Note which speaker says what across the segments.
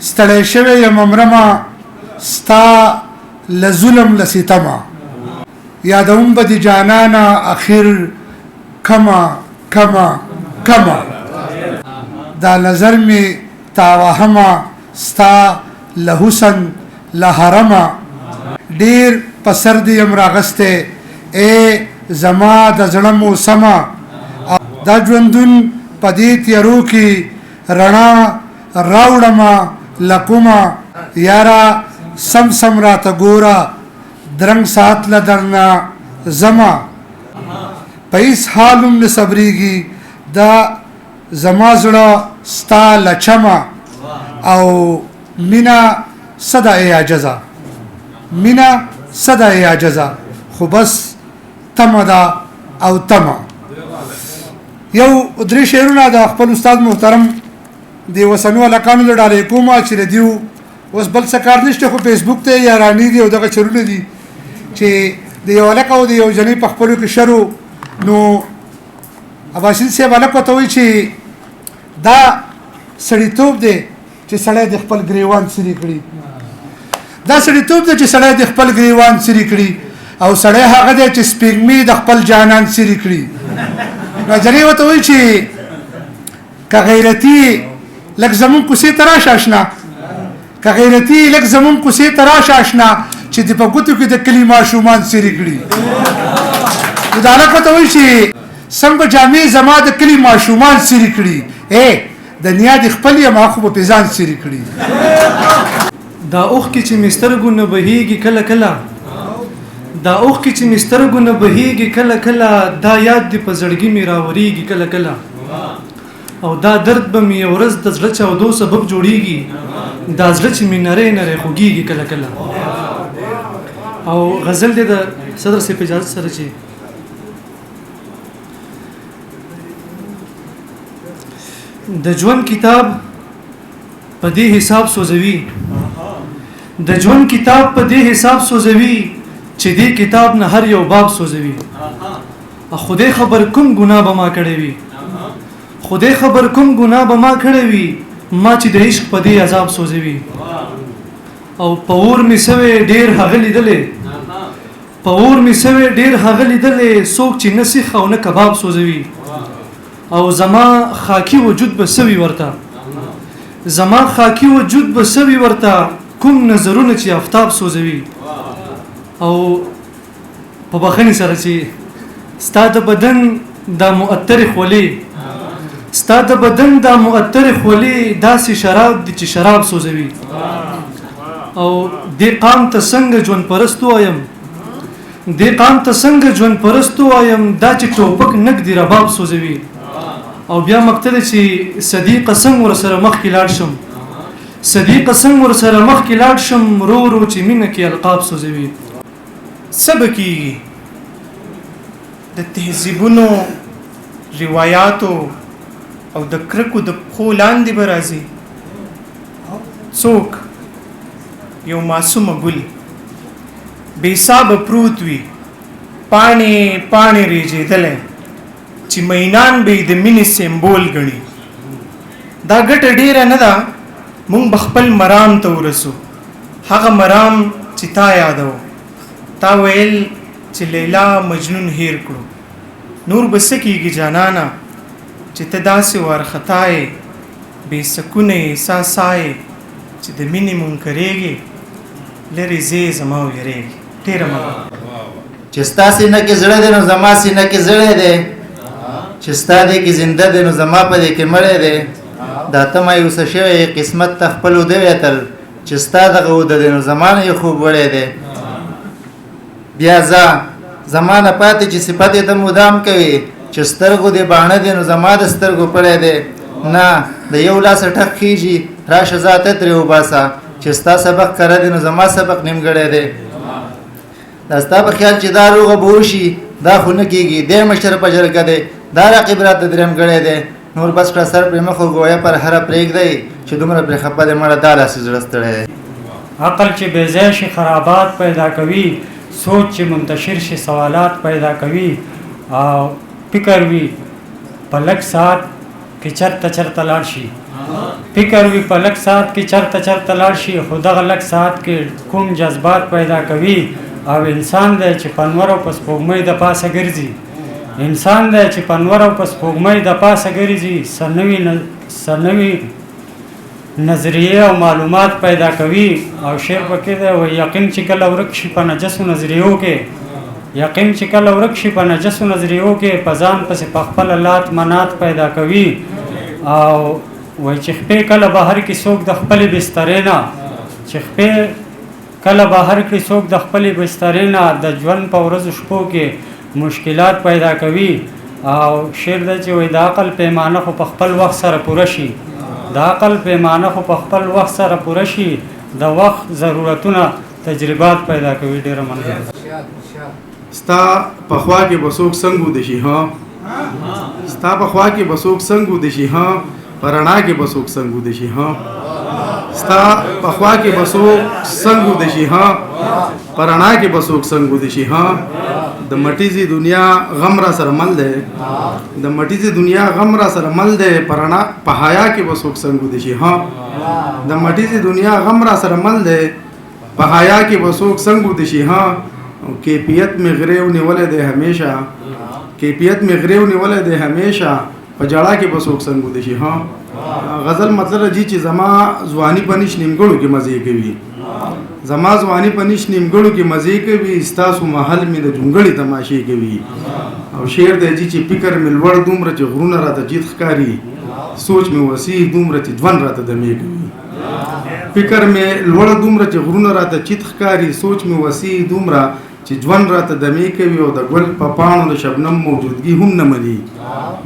Speaker 1: ستړی شوی یم امرمه ستا له ظلم له ستمه یادوم به د جانانه اخر کمه کمه کمه دا نظر می تاوهمه ستا له حسن له حرمه ډیر په سر دې یم راغستی ای زما د زړه موسمه دا ژوندون په دې تیارو کې رڼا راوړمه له کومه یاره سم سم راته ګوره درنګ ساعت له درنه زما په هېڅ حال هم نه صبرېږي دا زما زړه ستا له چمه او مینه څه ده ای عاجزه مینه څه ده ای عاجزه خو بس تمه ده او تمه یو درې شعرونه د خپل استاد محترم د وسنو هلکانو د ډالۍ کومه چې د دیو اوس بل څه کار نشته خو فیسبوک ته یا راني دي او دغه شعرونه دي چې د یو هلک او د یو جنۍ په خپلو کې شرو نو اباسین صاحب هلک ورته وایي چې دا سړیتوب دی چې سړی د خپل ګریوان څیرې کړي دا سړیتوب دی چې سړی د خپل ګریوان څیرې کړي او سړی هغه دی چې سپېږمې د خپل جانان څیرې کړي نو جنۍ ورته وایي چې که غیرتي لږ زمونږ کوڅې ته راشه اشنا که غیرتي لږ زمونږ کوڅې ته راشه اشنا چې د په ګوتو کې د کلي ماشومان څیرې کړي نو دا هلک ورته وایي چې سم به جامې زما د کلي ماشومان څیرې کړي ای دنیا د خپل یم خو به پې ځان څیرې کړي
Speaker 2: دا اوښکې چې مې سترګو نه بهیږي کله کله دا اوښکې چې مې سترګو نه بهیږي کله کله دا یاد دې په زړګي مې راورېږي کله کله او دا درد به مې یو ورځ د زړه چاودو سبب جوړېږي دا زړه چې مې نری نری خوږېږي کله کله او غزل دې د صدر صاحب اجازه سره چې د ژوند کتاب په دې حساب سوځوي د ژوند کتاب په دې حساب سوځوي چې دې کتاب نه هر یو باب سوځوي خدای خبر کوم ګناه به ما کړی وي خدای خبر کوم ګناه به ما کړی وي ما چې د عشق په دې عذاب سوځوي او په اور مې سوی ډېر هغه لیدلې په اور مې سوی ډېر هغه لیدلې څوک چې نه سیخ او نه کباب سوځوي او زما خاکی وجود به سوي ورته زما خاکی وجود به سوي ورته کوم نظرونه چې آفتاب سوځوي او په بخښنې سره چې ستا د بدن دا مؤثر خولې ستا د بدن دا مؤثر خولې داسې شراب دي چې شراب سوځوي او دې قام ته څنګه ژوند پرست وایم دې قام ته څنګه ژوند پرست وایم دا چې ټوپک نک دی رباب سوځوي او بیا مقتل چې صدیق څنګه ور سره مخ کې لاړ شم صدیق څنګه ور سره مخ کې لاړ شم رو رو چې مینه کې القاب سوځوي
Speaker 3: سبکیږي د تهذیبونو روایاتو او د کرکو د پښو لاندې به راځي څوک یو معصومه ګل بې حسابه پروت وي پاڼې پاڼې رېږېدلی چې مینان به یې د مینې سمبول ګڼي دا ګټه ډیره نه ده مونږ به خپل مرام ته ورسو هغه مرام چې تا یادو تا ویل چې لیلا مجنون هیر کړو نور به څه کېږي جانانه چې ته داسې وارخطا یې بې سکونه احساسا یې چې د مینې منکرېږي لرې ځې زما ویرېږي ډېره مننه
Speaker 4: چې ستا سینه کې زړه دی نو زما سینه کې زړی دی چې ستا دی کې زنده دی نو زما په دې کې مړی دی دا ته مایوسه شوی قسمت ته خپل وده ویتل چې ستا دغه وده دی نو زما نه یې خوب وړی دی بیا ځه زما نه پاتې چې صفت یې ته مدام کوي چې سترګو دې باڼه دی نو زما د سترګو پړی دی نه د یو لاسه ټک خیږي راشه ځه ته ترې وباسه چې ستا سبق کره دی نو زما سبق نیمګړی دی دا ستا په خیال چې دا روغه به وشي دا خو نه کېږي دی مشر په جرګه دی دا رقیب راته درېمګړی دی نور بس کړه سر پرې مخ وګویه پر هره پرېږدی چې دومره پرې خفه دی مړه دا داسې زړه ستړی دی
Speaker 5: عقل چې بې ځای شي خرابات پیدا کوي سوچ چې منتشر شي سوالات پیدا کوي او فکر وي په لږ ساعت کې چرته لاړ شي فکر وی په لک ساعت کې چرته چرته لاړ شي خو دغه لک ساعت کې کوم جذبات پیدا کوي او انسان دی چې پنور او پس پوګمې د پاسه ګرځي انسان دی چې پنور او پس پوګمې د پاسه ګرځي سنوي نظریه او معلومات پیدا کوي او شعر پکې دی او یقین چې کله ورک شي په نجسو نظریو کې یقین چې کله ورک شي په نجسو نظریو کې په ځان پسې په خپل لات منات پیدا کوي او وای چې خپې کله بهر کې څوک د خپل بسترې نه چې خپې کله بهر کې څوک د خپل بسترې نه د ژوند په ورځو شپو کې مشکلات پیدا کوي او شعر دی چې وای د عقل پیمانه خو په خپل وخت سره پوره شي د عقل پیمانه خو په خپل وخت سره پوره شي د وخت ضرورتونه تجربات پیدا کوي. ډېره مننه.
Speaker 6: ستا په خوا کې به څوک څنګه ودشي ها ستا په خوا کې به څوک څنګه ودشي ها په رڼا کې به څوک څنګه ودشي ها ستا په خوا کې به څوک څنګه ودشي ها په رڼا کې به څوک څنګه ودشي ها د مټیزي دنیا غم را سره مل دی د مټیزي دنیا غم را سره مل دی په رڼا په حیا کې به څوک څنګه ودشي ها د مټیزي دنیا غم را سره مل دی په حیا کې به څوک څنګه ودشي ها کیفیت میں غریو نیولې ده همیشه کیفیت میں غریو نیولې ده همیشه په جړه کې به څوک څنګه ودشي ها غزل مطلب دی چې زما ځواني پنځ نیمګړو کې مزه کوي زما ځواني پنځ نیمګړو کې مزه کوي ستاسو محل می د جونګړي تماشې کوي او شعر دی چې فکر می لوړ دومره چې غرونه راته جیت ښکاری سوچ می وسیع دومره چې ژوند راته دمې کوي فکر می لوړ دومره چې غرونه راته چیت ښکاری سوچ می وسیع دومره چې ژوند راته دمې کوي او د ګل په پاڼو د شبنم موجودګي هم نه مني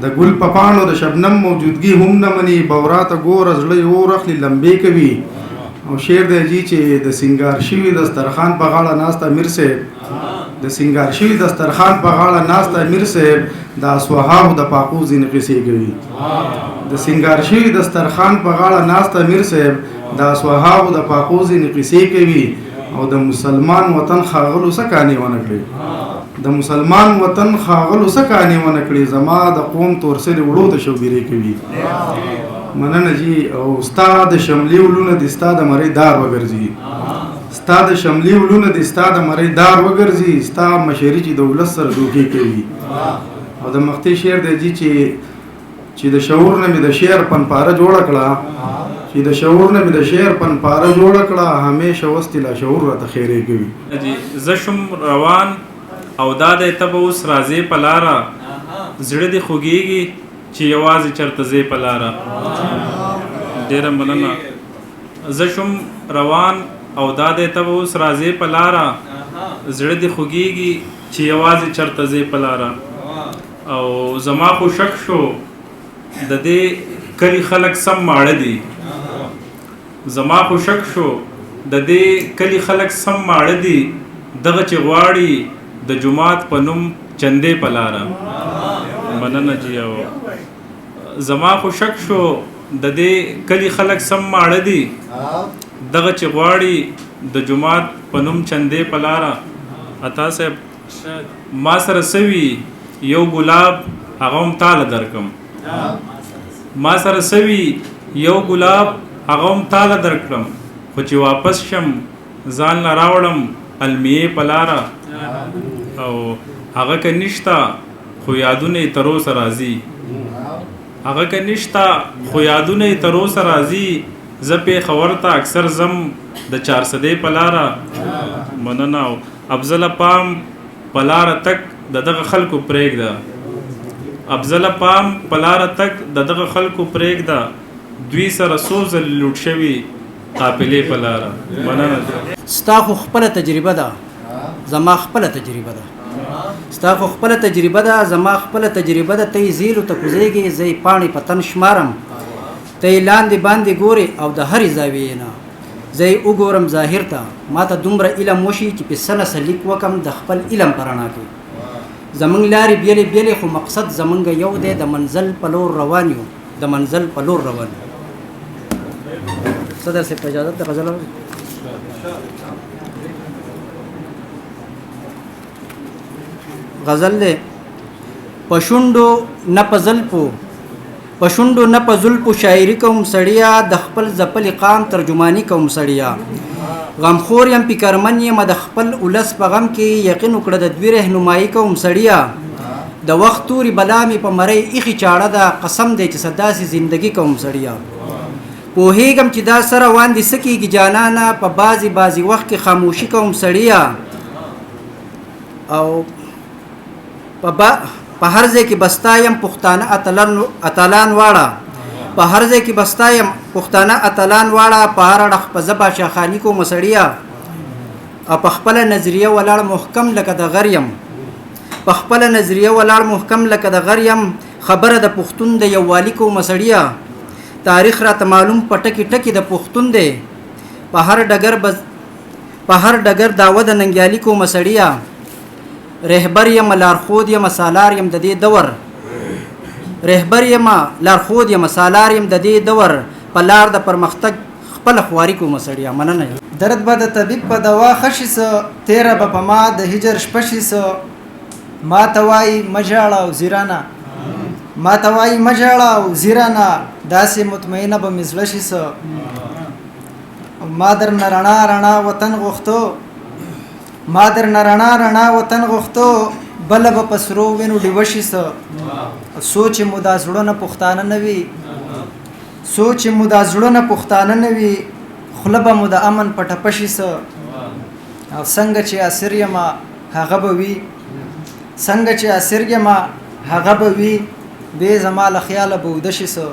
Speaker 6: د ګل په پاڼو د شبنم موجودګي هم نه مني بوراته ګوره زړه یې اور اخلي لمبې کوي او شعر دی چې د سنگار شوي دسترخوان په غاړه ناسته امیر صاحب د سنگار شوي دسترخوان په غاړه ناسته امیر صاحب د اصحابو د پاکو ځینې قصې کوي د سنگار شوي دسترخوان په غاړه ناسته امیر صاحب د اصحابو د پاکو ځینې قصې کوي او د مسلمان وطن خاغلو سکانې ونه کړي د مسلمان وطن خاغلو سکانې ونه کړي زما د قوم تورسلې وړو ته شوبېرې کوي. مننه جی او ستا د شملي ولونه د ستا د مرۍ دار وګرځي ستا د شملي ولونه د ستا د مرۍ دار وګرځي ستا مشري چې د ولس سره دوکې کوي او د مختي شعر دی چې د شعور نه مې د شعر پنپاره جوړه کړه چې د شعور نه مې د شعر پنپاره جوړه کړه همیشه وستې لا شعور راته خیرې کوي.
Speaker 7: زه شم روان او دا دی ته به اوس راځې په لاره زړه دې خوږېږي چې یوازې چېرته ځې په لاره. ډېره مننه. زه شم روان او دا دی ته به اوس راځې په لاره زړه دې خوږېږي چې یوازې چېرته ځې په لاره او زما خو شک شو د دې کلي خلک سم ماړه دي زما خو شک شو د دې کلي خلک سم ماړه دي دغه چې غواړي د جماعت په نوم چندې په لاره. مننه جی. او زما خو شک شو د دې کلي خلک سم ماړه دي دغه چې غواړي د جماعت په نوم چندې په لاره. عطا صاحب ما سره سوي یو ګلاب هغه هم تاله درکم ما سره سوي یو ګلاب هغه هم تاله درکړم خو چې واپس شم ځان له راوړم المیې په لاره او هغه که نشته خو یادونه یې تر اوسه راځي هغه که نشته خو یادونه یې تر اوسه راځي زه پېښور ته اکثر ځم د چارسدې په لاره. مننه. او افضله پام په لاره تک د دغه خلکو پرېږده افضله پام په لاره تک د دغه خلکو پرېږده دوی سره څو ځلې لوټ شوي قافلې په لاره. مننه.
Speaker 8: ستا خو خپله تجربه ده زما خپله تجربه ده ستا خو خپله تجربه ده زما خپله تجربه ده ته یې زیلو ته کوزېږې زه یې پاڼې په تن شمارم ته یې لاندې باندې ګورې او د هرې زاویې نه زه یې وګورم ظاهر ته ما ته دومره علم وشي چې په سنه لیک وکم د خپل علم په رڼا کې زمونږ لارې بیلې بیلې خو مقصد زمونږ یو دی د منزل په لور روان یو د منزل په لور روان یو. صدر صاحب اجازه ده غزل غزل دی په شونډو نه په زلفو په شونډو نه په زلفو شاعري کوم سړیا د خپل ځپلي قام ترجماني کوم سړیا غمخور یم فکرمن یم د خپل ولس په غم کې یقین وکړه د دوی رهنمایي کوم سړیا د وخت توري بلا مې په مرۍ ایخي چاړه ده قسم دی چې سداسې زندگی کوم سړیا پوهېږم چې دا سره روان دي څه کېږي جانانه په بعضې وخت کې خاموشي کوم سړیا او په هر ځای کې بستا یم پښتانه اتلان واړه په هر ځای کې بستا یم پښتانه اتلان واړه په هر اړخ په زبا شاخاني کوم سړیا او په خپله نظریه ولاړ محکم لکه د غر یم په خپله نظریه ولاړ محکم لکه د غر یم خبره د پښتون د یووالي کوم سړیا تاریخ راته معلوم په ټکي ټکي د پښتون دی په هر ډګر دعوه د ننګیالي کوم سړیا رهبر یم لارښود یم سالار یم د دې دور رهبر یم لارښود یم سالار یم د دې دور په لار د پرمختګ خپل خواري کوم سړیا مننه
Speaker 9: درد به د طبیب په دوا خشي سه تیره به په ما د هجر شپه شي سه ما ته وایي مه ژاړه او زیرانه ما ته وایي مه ژاړه او زیرانه داسې مطمئنه به مې زړه شي سه ما درنه رڼا وطن غوښتو ما درنه رڼا وطن غوښتو بله به په سرو وینو ډیوه شي سه سوچ مو دا زړونه پښتانه نه وي سوچ مو دا زړونه پښتانه نه وي خوله به مو د امن په ټپه شي سه او څنګه چې اسیر یمه هغه به وي څنګه چې اسیر یمه هغه به وي بې زما له خیاله به اوده شي سه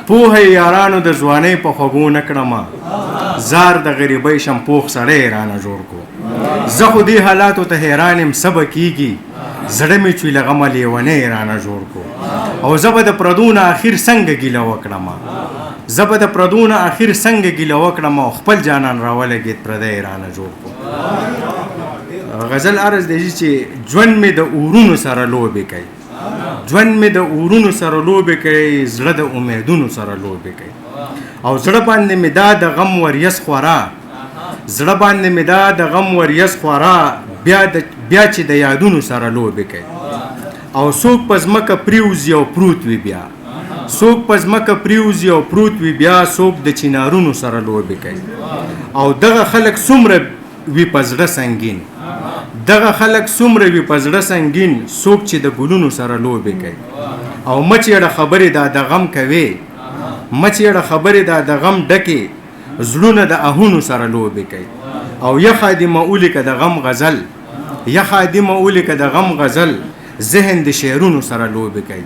Speaker 10: پوهه یارانو د ځوانۍ په خوږو نه کړمه زار د غریبۍ شم پوخ سړی رانه جوړ کو زه خو دې حالاتو ته حیران یم څه به کېږي زړه مې چوي له غمه لیونی رانه جوړ کو او زه به د پردو نه اخر څنګه ګیله وکړمه زه به د پردو نه اخر څنګه ګیله وکړم او خپل جانان راولګېد پردی رانه جوړ کو غزل عرض دی چې ژوند مې د اورونو سره لوبې کوي ژوند مې د اورونو سره لوبې کوي زړه د امیدونو سره لوبې کوي او زړه باندې مې دا د غم وریځ خورا زړه باندې مې دا د غم وریځ خورا بیا چې د یادونو سره لوبې کوي او څوک په ځمکه پریوزي او پروت وي بیا څوک په ځمکه پریوزي او پروت وي بیا څوک د چینارونو سره لوبې کوي او دغه خلک څومره وي په زړه سنګین دغه خلک څومره وي په زړه سنګین څوک چې د ګلونو سره لوبې کوي او مچېړه خبرې دا د غم کوي مچېړه خبرې دا د غم ډکې زړونه د اهونو سره لوبې کوي او یخه دې مؤلیکه د غم غزل یخه دې مؤلیکه د غم غزل ذهن د شعرونو سره لوبې کوي